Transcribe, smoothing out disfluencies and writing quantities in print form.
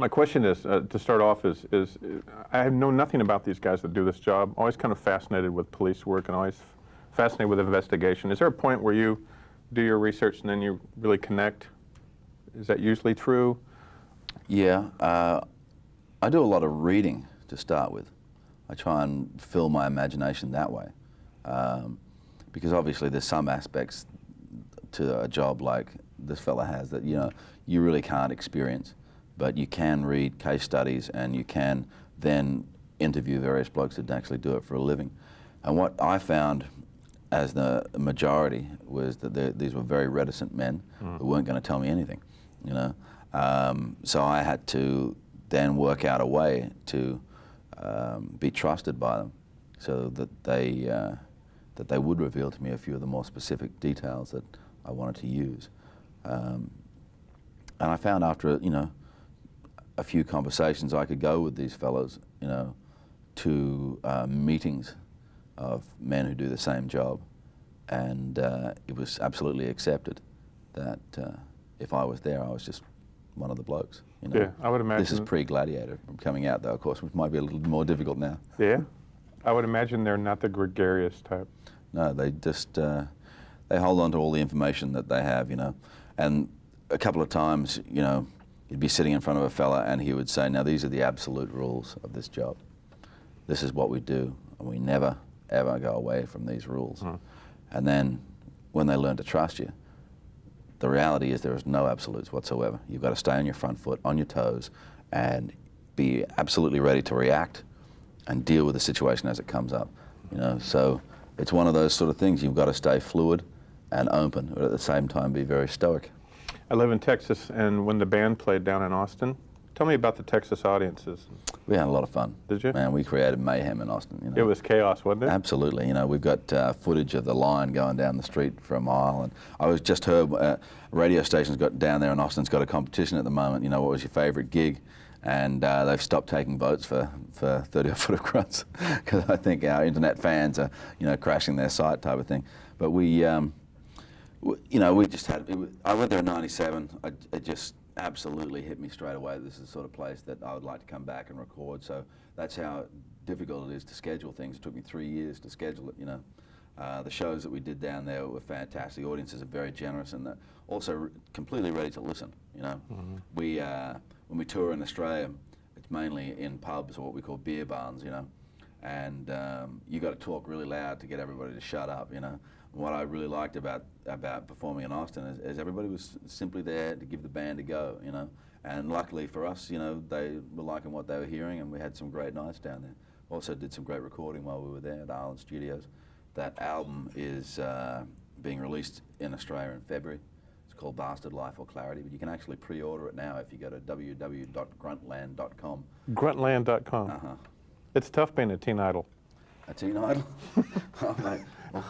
My question is, to start off, is I know nothing about these guys that do this job. Always kind of fascinated with police work and always fascinated with investigation. Is there a point where you do your research and then you really connect? Is that usually true? Yeah, I do a lot of reading to start with. I try and fill my imagination that way, because obviously there's some aspects to a job like this fella has that you really can't experience, but you can read case studies and you can then interview various blokes that actually do it for a living. And what I found as the majority was that these were very reticent men who weren't going to tell me anything, so I had to then work out a way to be trusted by them, so that they would reveal to me a few of the more specific details that I wanted to use. And I found after a few conversations I could go with these fellows, to meetings of men who do the same job, and it was absolutely accepted that if I was there, I was just one of the blokes. Yeah, I would imagine. This is pre-Gladiator coming out, though, of course, which might be a little more difficult now. Yeah, I would imagine they're not the gregarious type. No, they just they hold on to all the information that they have, and a couple of times, you'd be sitting in front of a fella and he would say, now these are the absolute rules of this job. This is what we do, and we never, ever go away from these rules. And then when they learn to trust you, the reality is there is no absolutes whatsoever. You've got to stay on your front foot, on your toes, and be absolutely ready to react and deal with the situation as it comes up. So it's one of those sort of things. You've got to stay fluid and open, but at the same time be very stoic. I live in Texas, and when the band played down in Austin, tell me about the Texas audiences. We had a lot of fun. Did you? Man, we created mayhem in Austin. It was chaos, wasn't it? Absolutely. We've got footage of the line going down the street for a mile, and I was just heard radio stations got down there in Austin's got a competition at the moment. What was your favourite gig? And they've stopped taking votes for 30 foot of grunts because I think our internet fans are crashing their site type of thing. But we just had. I went there in '97. It just absolutely hit me straight away. This is the sort of place that I would like to come back and record. So that's how difficult it is to schedule things. It took me 3 years to schedule it. The shows that we did down there were fantastic. The audiences are very generous and they're also completely ready to listen. We when we tour in Australia, it's mainly in pubs or what we call beer barns. And you got to talk really loud to get everybody to shut up. What I really liked about performing in Austin is everybody was simply there to give the band a go, And luckily for us, they were liking what they were hearing, and we had some great nights down there. Also did some great recording while we were there at Island Studios. That album is being released in Australia in February. It's called Bastard Life or Clarity, but you can actually pre-order it now if you go to www.gruntland.com. Gruntland.com. Uh-huh. It's tough being a teen idol. A teen idol? Oh, mate. Well,